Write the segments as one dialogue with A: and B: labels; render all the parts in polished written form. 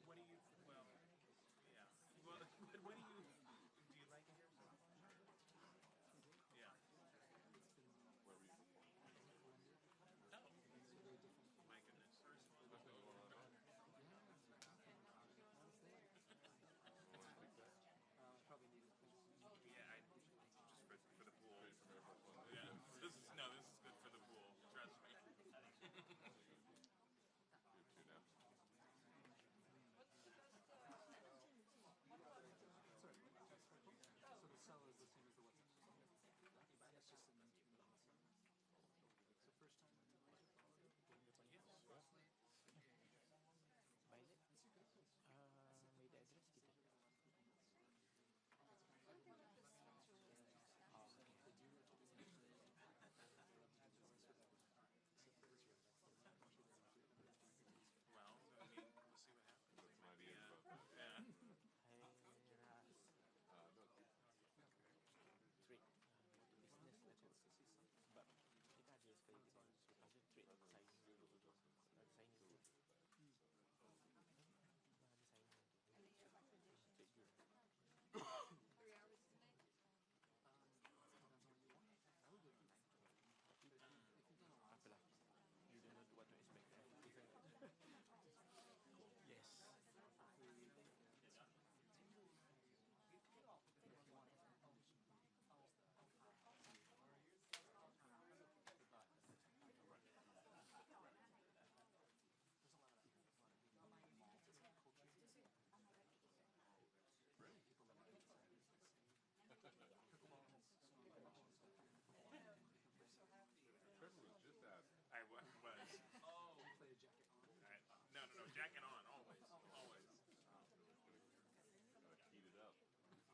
A: What do you? Well, yeah. Well, what do you? Do you like it? Yeah.
B: Where were you before?
A: Oh, my goodness.
C: Probably needed.
A: Yeah, just for the pool.
B: Straight from Airport 1.
A: Yeah. This is good for the pool. Trust me.
B: You have 2 now.
C: Sorry. So the cell is the same as the WhatsApp. That's just in the So first time.
D: Violet, may the address kita.
A: Well, I mean, we'll see what happens.
B: That's my idea about that.
A: Yeah.
B: No.
D: Trade business lah tu. Sebab kita ada sekali kita ada trade signing dulu. Signing dulu. Ada signing tu. Trade dulu.
E: 3 hours tonight?
D: Apalah. You don't know what to expect. Yes.
B: Trevor was just asking.
A: I was.
C: Oh. We play a jacket on.
A: No. Jacket on, always. Always.
B: Gotta heat it up. Sent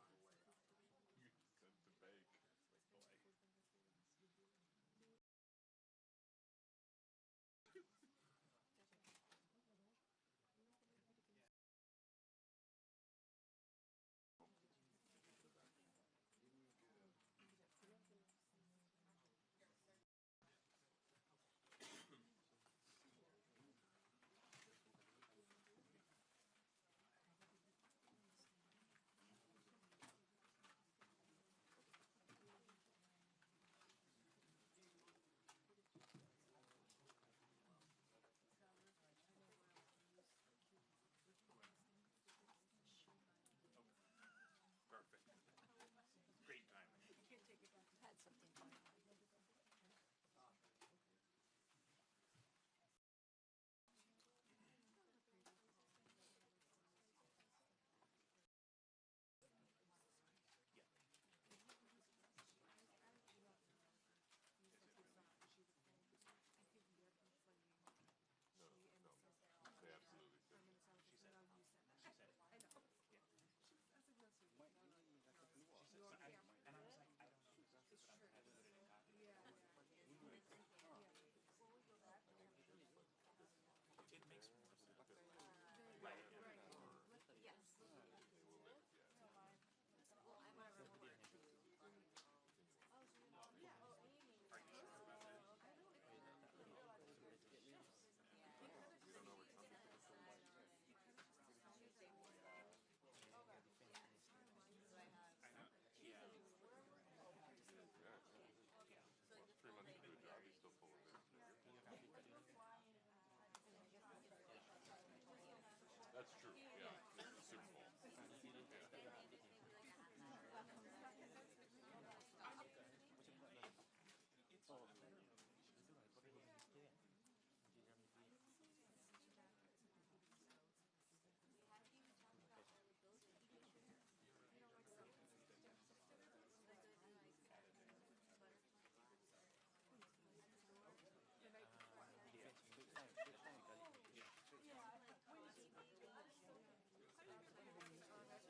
B: to bake.
A: Boy.
B: That's true. Yeah. It's Super Bowl.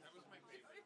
A: That was my favorite.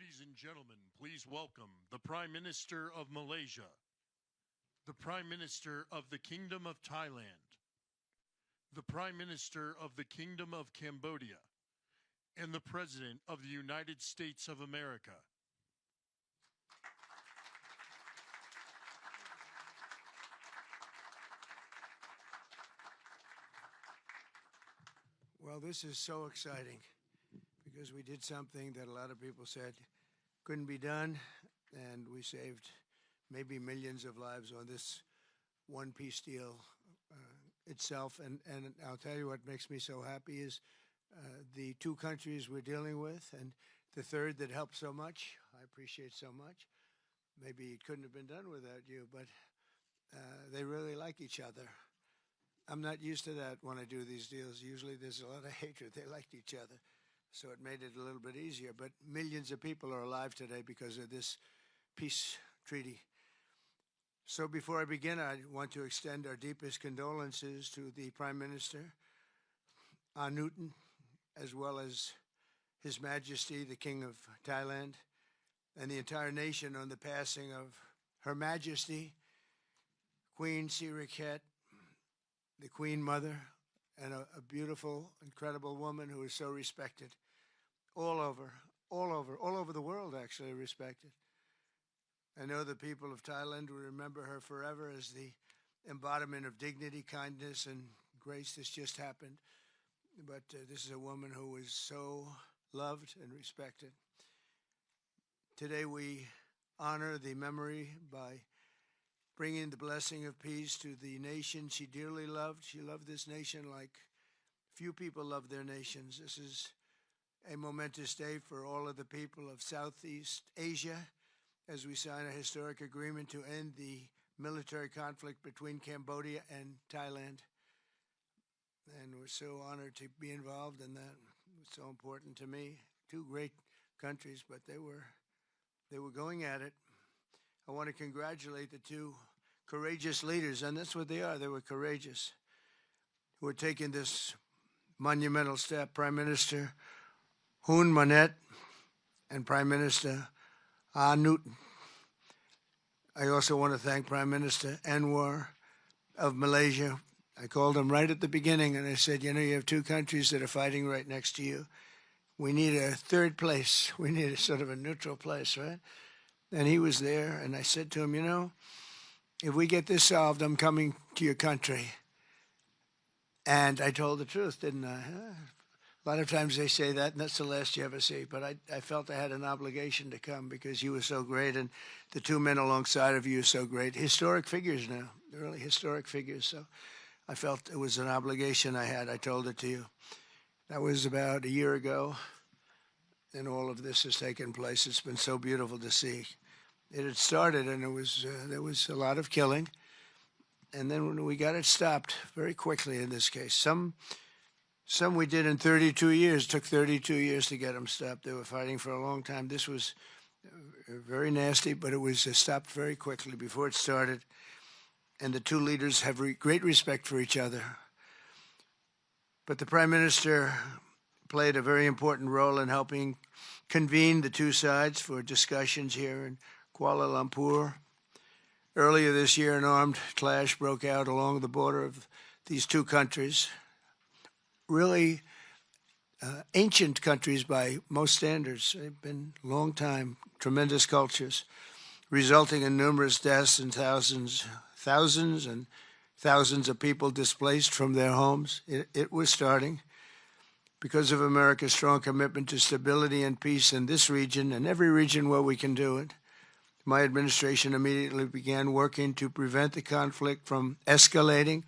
F: Ladies and gentlemen, please welcome the Prime Minister of Malaysia, the Prime Minister of the Kingdom of Thailand, the Prime Minister of the Kingdom of Cambodia, and the President of the United States of America.
G: Well, this is so exciting because we did something that a lot of people said couldn't be done, and we saved maybe millions of lives on this one peace deal itself. And I'll tell you what makes me so happy is the two countries we're dealing with, and the third that helped so much. I appreciate so much. Maybe it couldn't have been done without you, but they really like each other. I'm not used to that when I do these deals. Usually there's a lot of hatred. They liked each other, so it made it a little bit easier. But millions of people are alive today because of this peace treaty. So before I begin, I want to extend our deepest condolences to the Prime Minister, Newton, as well as His Majesty, the King of Thailand, and the entire nation on the passing of Her Majesty, Queen Sirikhet, the Queen Mother, and a beautiful, incredible woman who is so respected all over the world, actually respected. I know the people of Thailand will remember her forever as the embodiment of dignity, kindness, and grace. This just happened. But this is a woman who is so loved and respected. Today we honor the memory by bringing the blessing of peace to the nation she dearly loved. She loved this nation like few people love their nations. This is a momentous day for all of the people of Southeast Asia as we sign a historic agreement to end the military conflict between Cambodia and Thailand. And we're so honored to be involved in that. It's so important to me. Two great countries, but they were going at it. I want to congratulate the two courageous leaders, and that's what they are. They were courageous, who are taking this monumental step. Prime Minister Hun Manet and Prime Minister Newton. I also want to thank Prime Minister Anwar of Malaysia. I called him right at the beginning, and I said, you know, you have two countries that are fighting right next to you. We need a third place. We need a sort of a neutral place, right? And he was there, and I said to him, you know, if we get this solved, I'm coming to your country. And I told the truth, didn't I? A lot of times they say that, and that's the last you ever see. But I felt I had an obligation to come because you were so great, and the two men alongside of you are so great. Historic figures now, really historic figures. So I felt it was an obligation I had. I told it to you. That was about a year ago, and all of this has taken place. It's been so beautiful to see. It had started, and there was a lot of killing. And then when we got it stopped very quickly in this case. Some we did in 32 years. It took 32 years to get them stopped. They were fighting for a long time. This was very nasty, but it was stopped very quickly before it started. And the two leaders have great respect for each other. But the Prime Minister played a very important role in helping convene the two sides for discussions here in Kuala Lumpur. Earlier this year, an armed clash broke out along the border of these two countries. Really ancient countries by most standards. They've been a long time, tremendous cultures, resulting in numerous deaths and thousands and thousands of people displaced from their homes. It was starting. Because of America's strong commitment to stability and peace in this region and every region where we can do it, my administration immediately began working to prevent the conflict from escalating.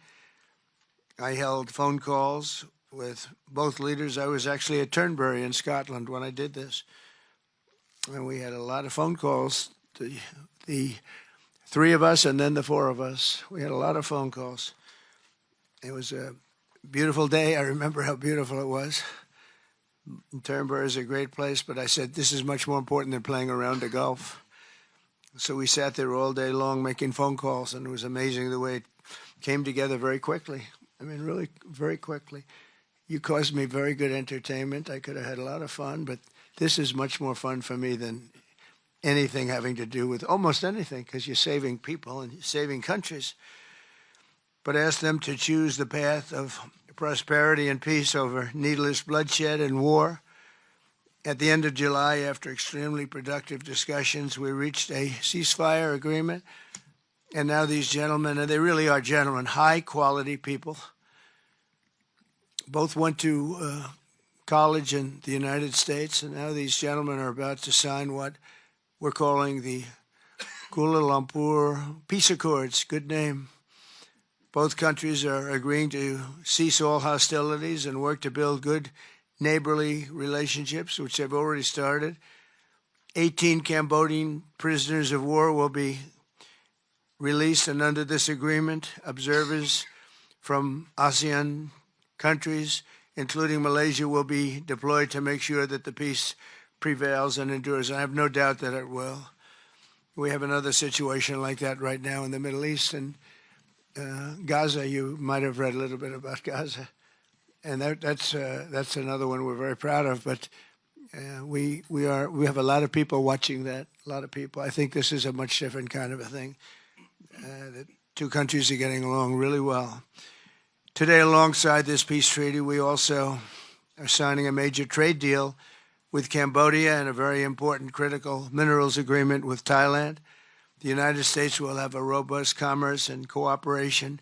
G: I held phone calls with both leaders. I was actually at Turnberry in Scotland when I did this. And we had a lot of phone calls, the three of us and then the four of us. We had a lot of phone calls. It was a beautiful day. I remember how beautiful it was. Turnberry is a great place, but I said, this is much more important than playing around the golf. So we sat there all day long making phone calls, and it was amazing the way it came together very quickly. I mean, really very quickly. You caused me very good entertainment. I could have had a lot of fun, but this is much more fun for me than anything having to do with almost anything, because you're saving people and you're saving countries. But ask them to choose the path of prosperity and peace over needless bloodshed and war. At the end of July, after extremely productive discussions, we reached a ceasefire agreement. And now these gentlemen, and they really are gentlemen, high-quality people, both went to college in the United States, and now these gentlemen are about to sign what we're calling the Kuala Lumpur Peace Accords. Good name. Both countries are agreeing to cease all hostilities and work to build good neighborly relationships, which have already started. 18 Cambodian prisoners of war will be released, and under this agreement, observers from ASEAN countries, including Malaysia, will be deployed to make sure that the peace prevails and endures. I have no doubt that it will. We have another situation like that right now in the Middle East, and Gaza. You might have read a little bit about Gaza, and that's another one we're very proud of. But we have a lot of people watching that. A lot of people. I think this is a much different kind of a thing. The two countries are getting along really well. Today, alongside this peace treaty, we also are signing a major trade deal with Cambodia and a very important critical minerals agreement with Thailand. The United States will have a robust commerce and cooperation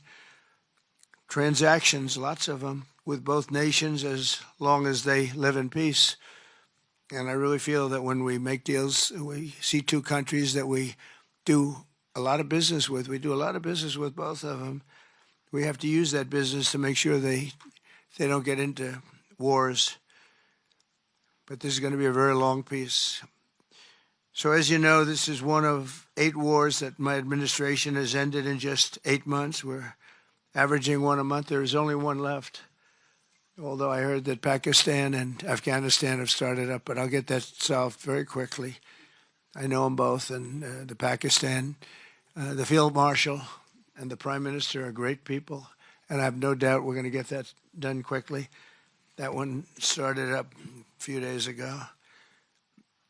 G: transactions, lots of them, with both nations as long as they live in peace. And I really feel that when we make deals, we see two countries that we do a lot of business with. We do a lot of business with both of them. We have to use that business to make sure they don't get into wars. But this is going to be a very long peace. So as you know, this is one of 8 wars that my administration has ended in just 8 months. We're averaging one a month. There is only one left, although I heard that Pakistan and Afghanistan have started up, but I'll get that solved very quickly. I know them both, and the Pakistan, the Field Marshal and the Prime Minister are great people, and I have no doubt we're going to get that done quickly. That one started up a few days ago.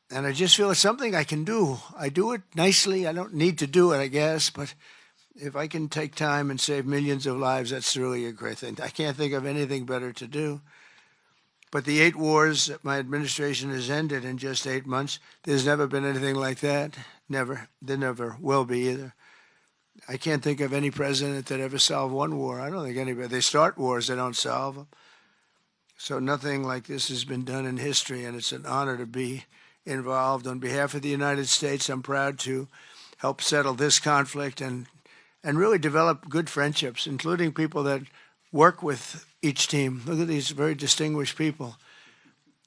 G: And I just feel it's something I can do. I do it nicely. I don't need to do it, I guess, but if I can take time and save millions of lives, that's really a great thing. I can't think of anything better to do. But the 8 wars that my administration has ended in just 8 months, there's never been anything like that. Never. There never will be either. I can't think of any president that ever solved one war. I don't think anybody. They start wars, they don't solve them. So nothing like this has been done in history, and it's an honor to be involved. On behalf of the United States, I'm proud to help settle this conflict and really develop good friendships, including people that work with each team. Look at these very distinguished people,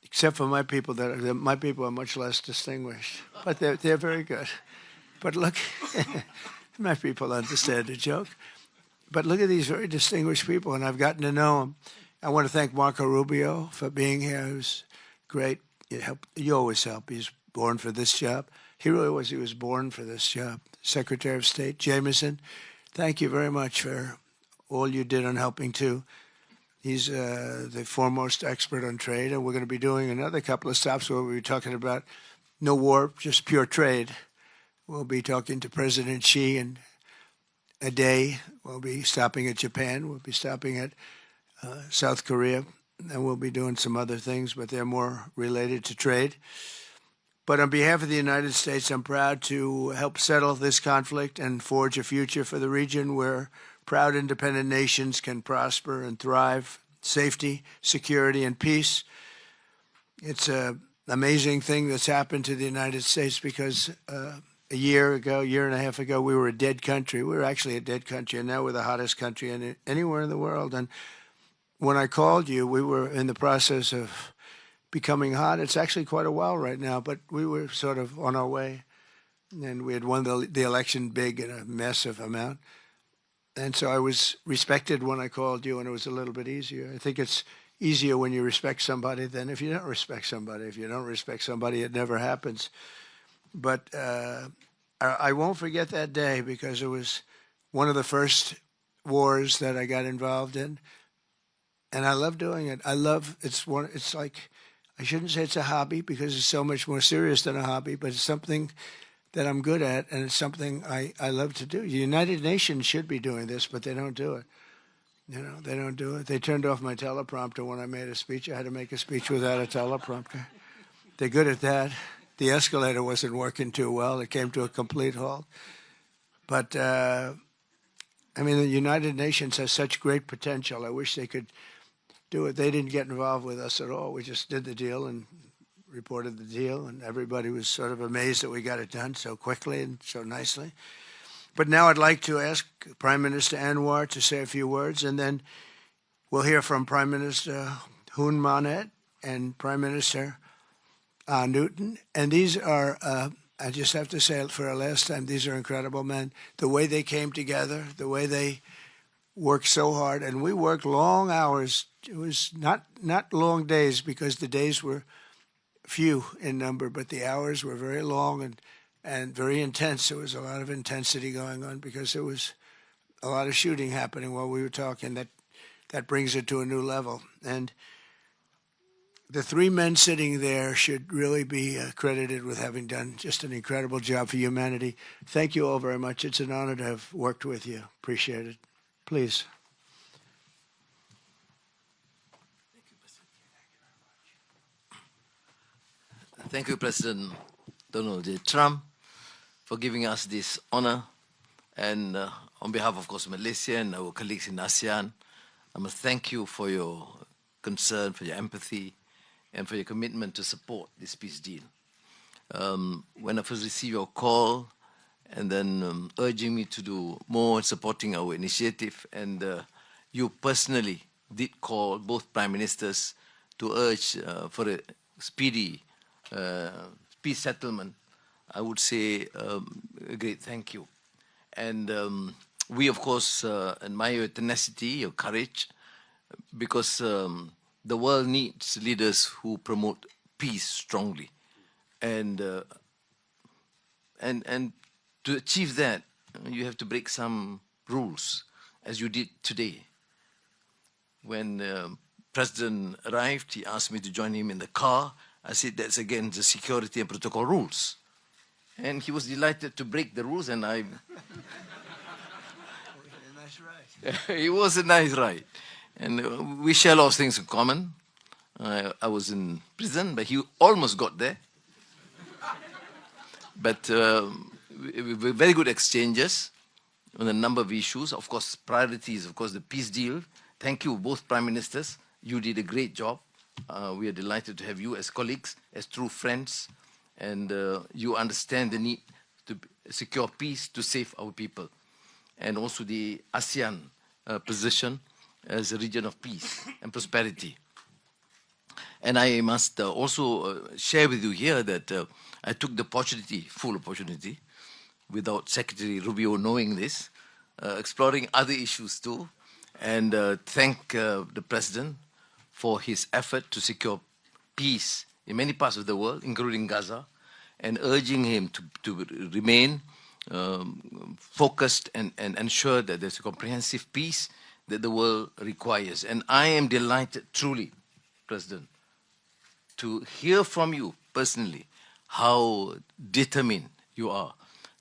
G: except for my people. My people are much less distinguished, but they're very good. But look, my people understand the joke. But look at these very distinguished people, and I've gotten to know them. I want to thank Marco Rubio for being here. He was great. You always help. He's born for this job. He really was. He was born for this job. Secretary of State Jameson, thank you very much for all you did on helping too. He's the foremost expert on trade, and we're going to be doing another couple of stops where we'll be talking about no war, just pure trade. We'll be talking to President Xi in a day. We'll be stopping at Japan. We'll be stopping at South Korea, and we'll be doing some other things, but they're more related to trade. But on behalf of the United States, I'm proud to help settle this conflict and forge a future for the region where proud independent nations can prosper and thrive, safety, security, and peace. It's an amazing thing that's happened to the United States because a year and a half ago, we were a dead country. We were actually a dead country, and now we're the hottest country anywhere in the world. And when I called you, we were in the process of becoming hot. It's actually quite a while right now, but we were sort of on our way. And we had won the election big in a massive amount. And so I was respected when I called you, and it was a little bit easier. I think it's easier when you respect somebody than if you don't respect somebody. If you don't respect somebody, it never happens. But I won't forget that day because it was one of the first wars that I got involved in. and I love doing it. It's like, I shouldn't say it's a hobby because it's so much more serious than a hobby, but it's something that I'm good at, and it's something I love to do. The United Nations should be doing this, but they don't do it. They don't do it. They turned off my teleprompter when I made a speech. I had to make a speech without a teleprompter. They're good at that. The escalator wasn't working too well. It came to a complete halt. But, the United Nations has such great potential. I wish they could do it. They didn't get involved with us at all. We just did the deal and reported the deal, and everybody was sort of amazed that we got it done so quickly and so nicely. But now I'd like to ask Prime Minister Anwar to say a few words, and then we'll hear from Prime Minister Hun Manet and Prime Minister Newton. And these are, I just have to say it for a last time, these are incredible men. The way they came together, the way they worked so hard, and we worked long hours. It was not long days because the days were few in number, but the hours were very long and very intense. There was a lot of intensity going on because there was a lot of shooting happening while we were talking. That brings it to a new level. And the three men sitting there should really be credited with having done just an incredible job for humanity. Thank you all very much. It's an honor to have worked with you. Appreciate it. Please.
H: Thank you, President Donald J. Trump, for giving us this honor. And on behalf, of course, Malaysia and our colleagues in ASEAN, I must thank you for your concern, for your empathy, and for your commitment to support this peace deal. When I first received your call and then urging me to do more in supporting our initiative, and you personally did call both prime ministers to urge for a speedy peace settlement, I would say a great thank you. And we, of course, admire your tenacity, your courage, because the world needs leaders who promote peace strongly. And to achieve that, you have to break some rules, as you did today. When President arrived, he asked me to join him in the car. I said, that's against the security and protocol rules. And he was delighted to break the rules, and I... It was a nice ride. And we share a lot of things in common. I was in prison, but he almost got there. But very good exchanges on a number of issues. Of course, priorities, of course, the peace deal. Thank you, both prime ministers. You did a great job. We are delighted to have you as colleagues, as true friends, and you understand the need to secure peace to save our people, and also the ASEAN position as a region of peace and prosperity. And I must also share with you here that I took the opportunity, full opportunity, without Secretary Rubio knowing this, exploring other issues too, and thank the President for his effort to secure peace in many parts of the world, including Gaza, and urging him to remain focused and ensure that there's a comprehensive peace that the world requires. And I am delighted, truly, President, to hear from you personally how determined you are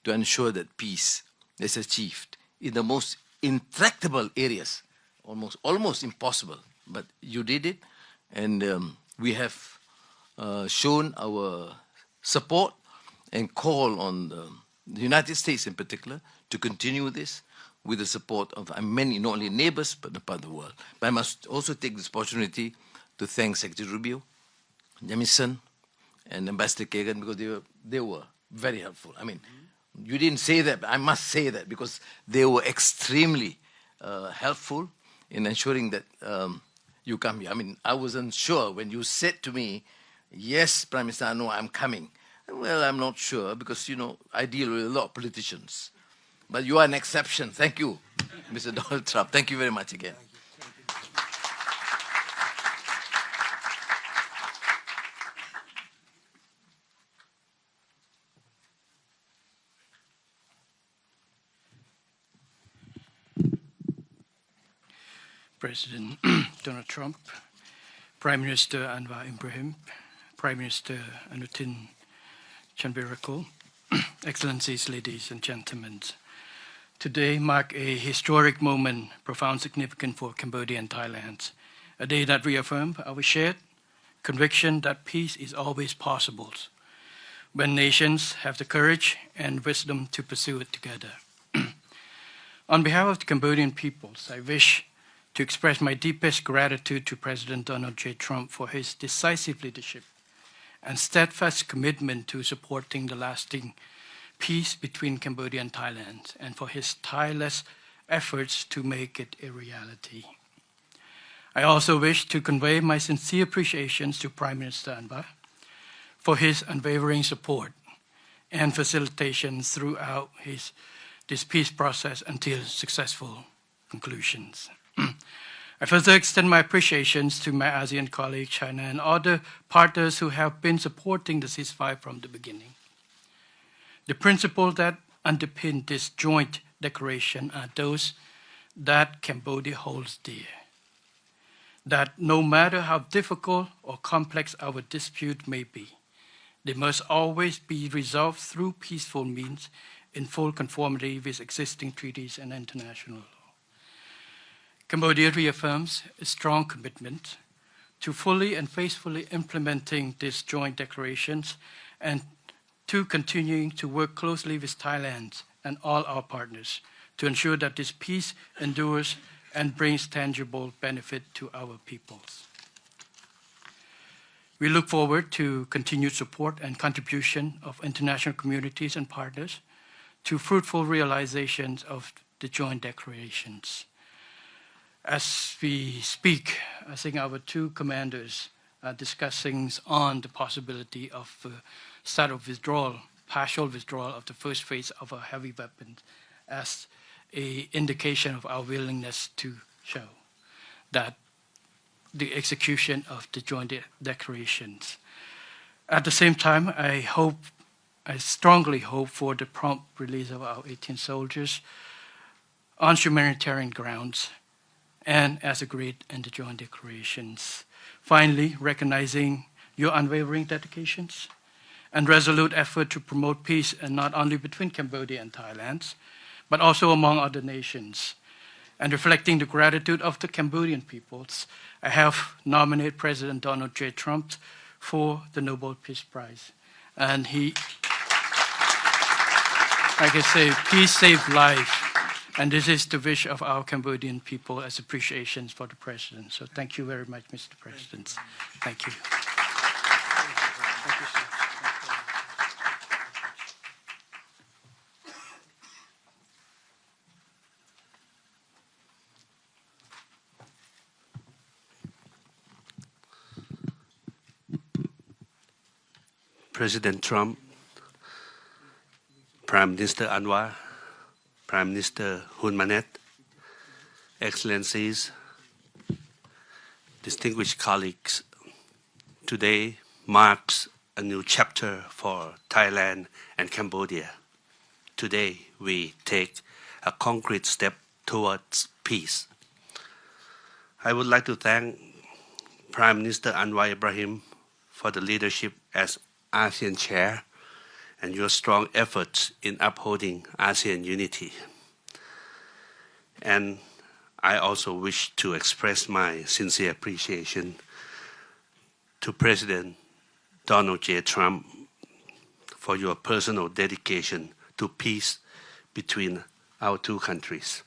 H: to ensure that peace is achieved in the most intractable areas, almost impossible. But you did it, and we have shown our support and call on the United States in particular to continue this with the support of many, not only neighbors, but the part of the world. But I must also take this opportunity to thank Secretary Rubio, Jamison, and Ambassador Kagan, because they were very helpful. I mean, you didn't say that, but I must say that, because they were extremely helpful in ensuring that you come here. I mean, I wasn't sure when you said to me, yes, Prime Minister, no, I'm coming. Well, I'm not sure, because, you know, I deal with a lot of politicians. But you are an exception. Thank you, Mr. Donald Trump. Thank you very much again.
I: President Donald Trump, Prime Minister Anwar Ibrahim, Prime Minister Anutin Chanvirakul, Excellencies, ladies and gentlemen. Today marks a historic moment, profound significance for Cambodia and Thailand, a day that reaffirms our shared conviction that peace is always possible when nations have the courage and wisdom to pursue it together. On behalf of the Cambodian peoples, I wish to express my deepest gratitude to President Donald J. Trump for his decisive leadership and steadfast commitment to supporting the lasting peace between Cambodia and Thailand, and for his tireless efforts to make it a reality. I also wish to convey my sincere appreciations to Prime Minister Anwar for his unwavering support and facilitation throughout this peace process until successful conclusions. I further extend my appreciations to my ASEAN colleagues, China, and other partners who have been supporting the ceasefire from the beginning. The principles that underpin this joint declaration are those that Cambodia holds dear. That no matter how difficult or complex our dispute may be, they must always be resolved through peaceful means in full conformity with existing treaties and international law. Cambodia reaffirms a strong commitment to fully and faithfully implementing these joint declarations and to continuing to work closely with Thailand and all our partners to ensure that this peace endures and brings tangible benefit to our peoples. We look forward to continued support and contribution of international communities and partners to fruitful realizations of the joint declarations. As we speak, I think our two commanders are discussing on the possibility of start of withdrawal, partial withdrawal of the first phase of our heavy weapons as an indication of our willingness to show that the execution of the joint declarations. At the same time, I strongly hope for the prompt release of our 18 soldiers on humanitarian grounds and as agreed in the joint declarations. Finally, recognizing your unwavering dedications and resolute effort to promote peace, and not only between Cambodia and Thailand, but also among other nations, and reflecting the gratitude of the Cambodian peoples, I have nominated President Donald J. Trump for the Nobel Peace Prize. And he, like I say, peace saves life. And this is the wish of our Cambodian people as appreciations for the President. So thank you very much, Mr. President. Thank you. Thank you, sir.
J: President Trump, Prime Minister Anwar, Prime Minister Hun Manet, Excellencies, distinguished colleagues, today marks a new chapter for Thailand and Cambodia. Today we take a concrete step towards peace. I would like to thank Prime Minister Anwar Ibrahim for the leadership as ASEAN Chair and your strong efforts in upholding ASEAN unity. And I also wish to express my sincere appreciation to President Donald J. Trump for your personal dedication to peace between our two countries.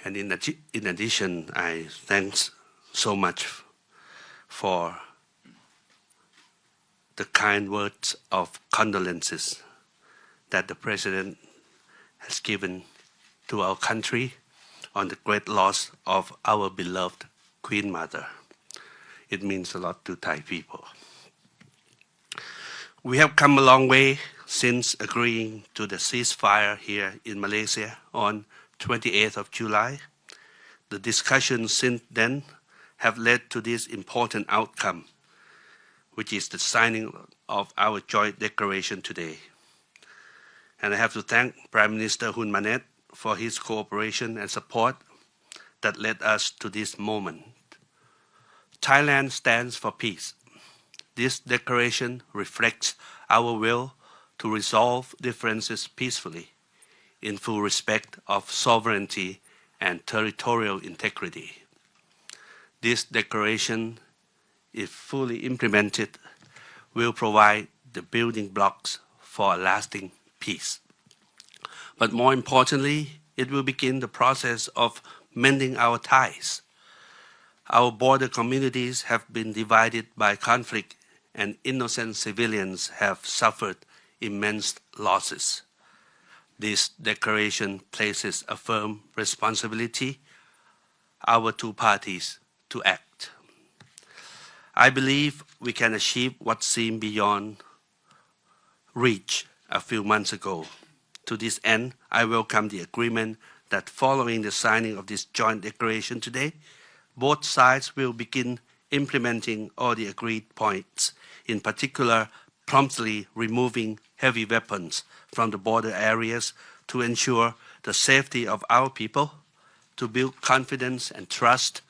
J: And in addition, I thanks so much for the kind words of condolences that the President has given to our country on the great loss of our beloved Queen Mother. It means a lot to Thai people. We have come a long way since agreeing to the ceasefire here in Malaysia on 28th of July. The discussions since then have led to this important outcome, which is the signing of our joint declaration today. And I have to thank Prime Minister Hun Manet for his cooperation and support, that led us to this moment. Thailand stands for peace. This declaration reflects our will to resolve differences peacefully, in full respect of sovereignty and territorial integrity. This declaration, if fully implemented, will provide the building blocks for a lasting peace. But more importantly, it will begin the process of mending our ties. Our border communities have been divided by conflict, and innocent civilians have suffered immense losses. This declaration places a firm responsibility on our two parties to act. I believe we can achieve what seemed beyond reach a few months ago. To this end, I welcome the agreement that following the signing of this joint declaration today, both sides will begin implementing all the agreed points, in particular, promptly removing heavy weapons from the border areas to ensure the safety of our people, to build confidence and trust.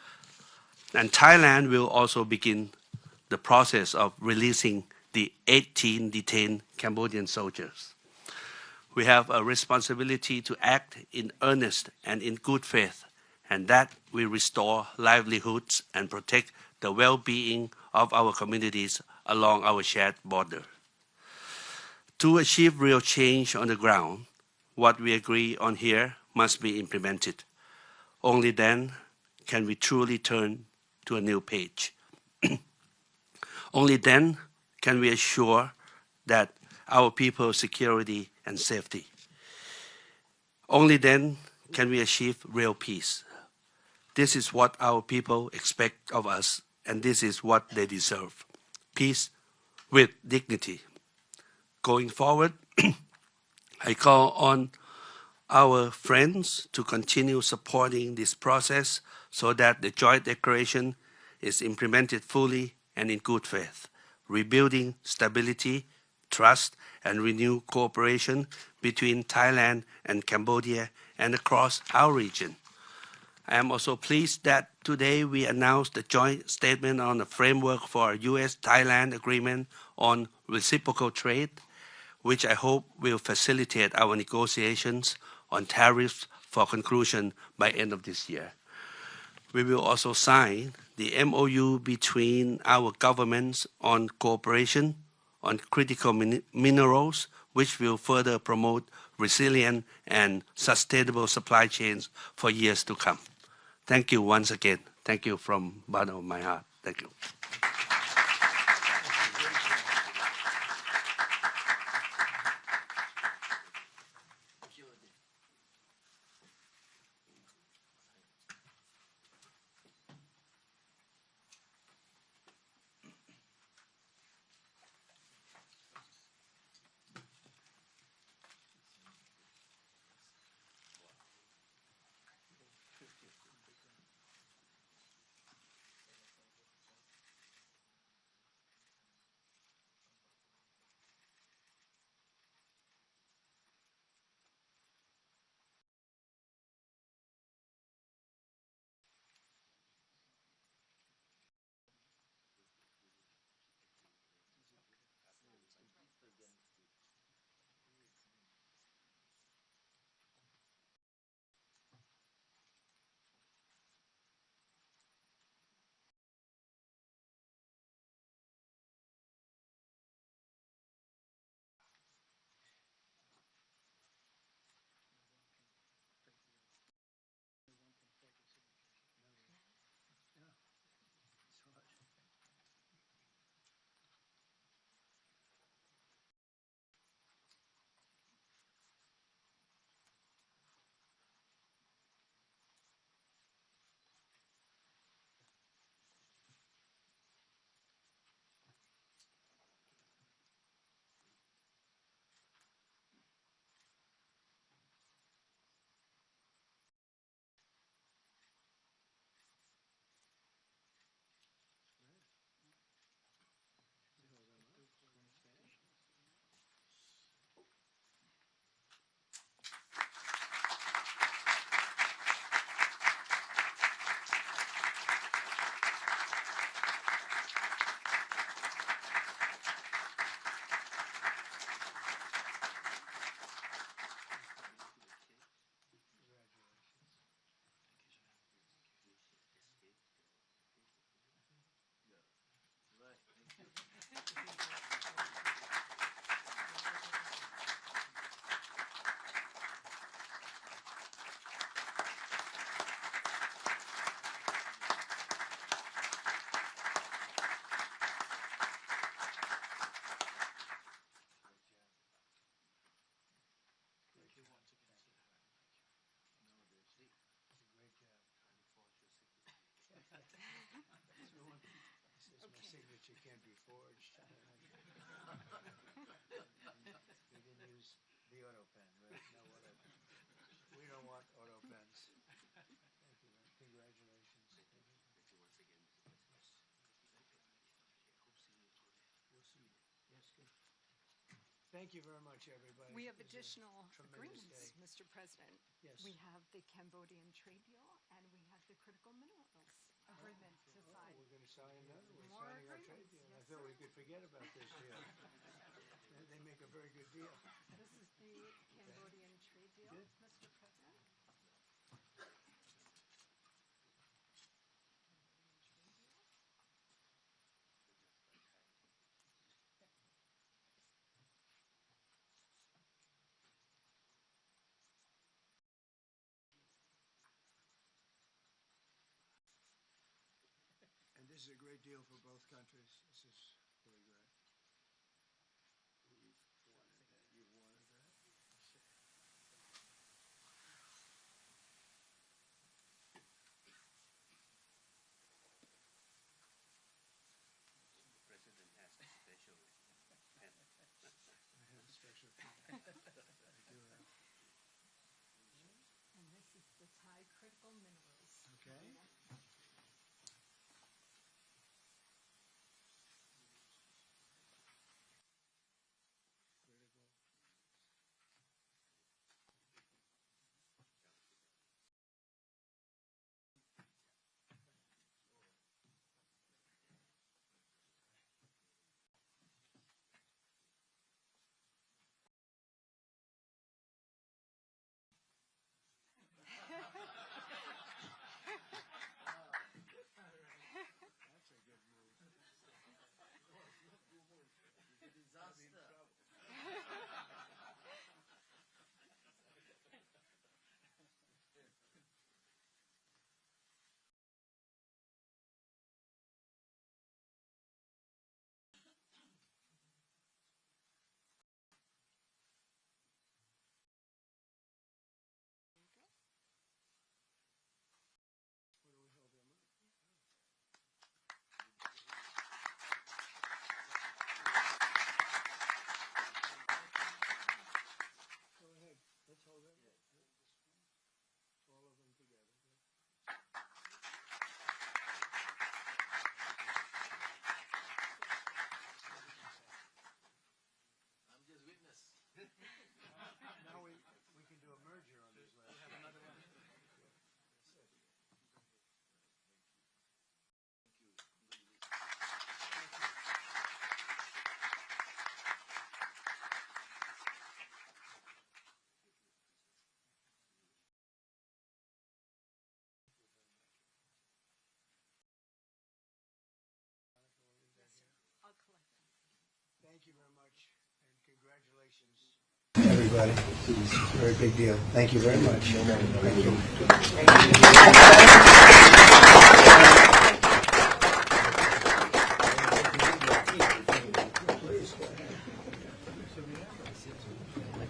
J: And Thailand will also begin the process of releasing the 18 detained Cambodian soldiers. We have a responsibility to act in earnest and in good faith, and that we restore livelihoods and protect the well-being of our communities along our shared border. To achieve real change on the ground, what we agree on here must be implemented. Only then can we truly turn to a new page. Only then can we assure that our people's security and safety. Only then can we achieve real peace. This is what our people expect of us, and this is what they deserve. Peace with dignity. Going forward, I call on our friends to continue supporting this process so that the joint declaration is implemented fully and in good faith, rebuilding stability, trust, and renewed cooperation between Thailand and Cambodia and across our region. I am also pleased that today we announced the joint statement on the framework for a U.S.-Thailand agreement on reciprocal trade, which I hope will facilitate our negotiations on tariffs for conclusion by end of this year. We will also sign the MOU between our governments on cooperation on critical minerals, which will further promote resilient and sustainable supply chains for years to come. Thank you once again. Thank you from the bottom of my heart. Thank you.
G: Thank you very much, everybody.
E: We have
G: It's a
E: additional
G: tremendous
E: agreements,
G: day.
E: Mr. President.
G: Yes.
E: We have the Cambodian trade deal, and we have the critical minerals agreement to sign.
G: We're going to sign another. We're
E: More
G: signing our trade
E: agreements.
G: deal. I
E: Yes,
G: thought we
E: sir.
G: could forget about this deal. They make a very good deal.
E: This is the Cambodian trade deal,
G: Good.
E: Mr. President.
G: And this is a great deal for both countries. This is really great. You wanted that?
J: President has a special pen.
G: I have a special. I do have.
E: And this is the Thai critical minerals.
G: Okay. Critical. That's a good move. What do we hold them up? Go ahead. Let's hold it. All of them together.
H: I'm just witness.
G: Now we can do a merger on these last. We have another one.
E: I'll collect them.
G: Thank you very much, and congratulations, everybody. It's a very big deal. Thank you very much. Thank you.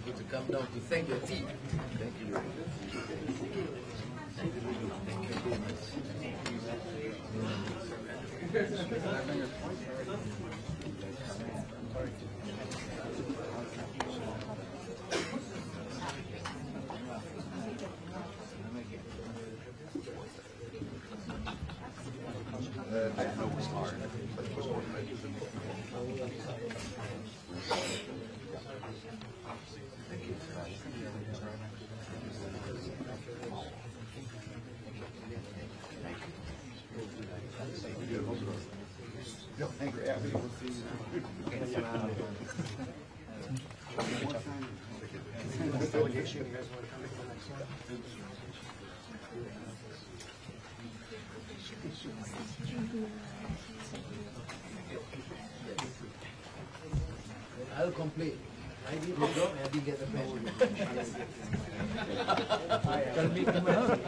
H: Good to come down to thank your team. Thank you. I'll complain. I did the job and I didn't get the pen. Gotta make them out.